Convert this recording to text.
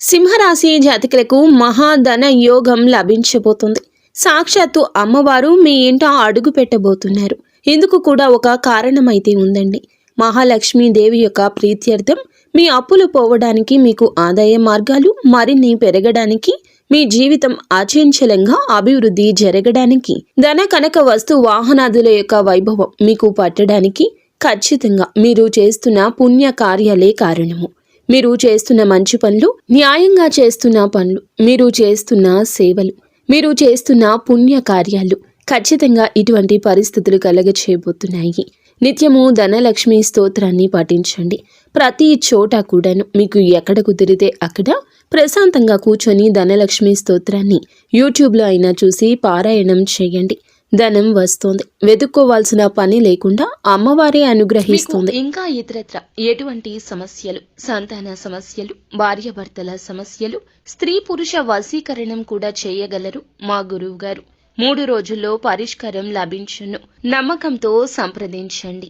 సింహరాశి జాతకులకు మహాధన యోగం లభించబోతుంది. సాక్షాత్తు అమ్మవారు మీ ఇంట అడుగు పెట్టబోతున్నారు. ఇందుకు కూడా ఒక కారణమైతే ఉందండి. మహాలక్ష్మీదేవి యొక్క ప్రీత్యర్థం మీ అప్పులు పోవడానికి, మీకు ఆదాయ మార్గాలు మరిన్ని పెరగడానికి, మీ జీవితం అచంచలంగా అభివృద్ధి జరగడానికి, ధన కనక వస్తు వాహనాదుల యొక్క వైభవం మీకు పట్టడానికి ఖచ్చితంగా మీరు చేస్తున్న పుణ్య కార్యాలే కారణము. మీరు చేస్తున్న మంచి పనులు, న్యాయంగా చేస్తున్న పనులు, మీరు చేస్తున్న సేవలు, మీరు చేస్తున్న పుణ్య కార్యాలు ఖచ్చితంగా ఇటువంటి పరిస్థితులు కలగచేయబోతున్నాయి. నిత్యము ధనలక్ష్మి స్తోత్రాన్ని పఠించండి. ప్రతి చోట కూడాను మీకు ఎక్కడ కుదిరితే అక్కడ ప్రశాంతంగా కూర్చొని ధనలక్ష్మి స్తోత్రాన్ని యూట్యూబ్లో అయినా చూసి పారాయణం చేయండి. ధనం వస్తోంది. వెతుక్కోవాల్సిన పని లేకుండా అమ్మవారే అనుగ్రహిస్తుంది. ఇంకా ఇతరత్ర ఎటువంటి సమస్యలు, సంతాన సమస్యలు, భార్యాభర్తల సమస్యలు, స్త్రీ పురుష వశీకరణం కూడా చేయగలరు మా గురువు గారు. 3 రోజుల్లో పరిష్కారం లభించును. నమ్మకంతో సంప్రదించండి.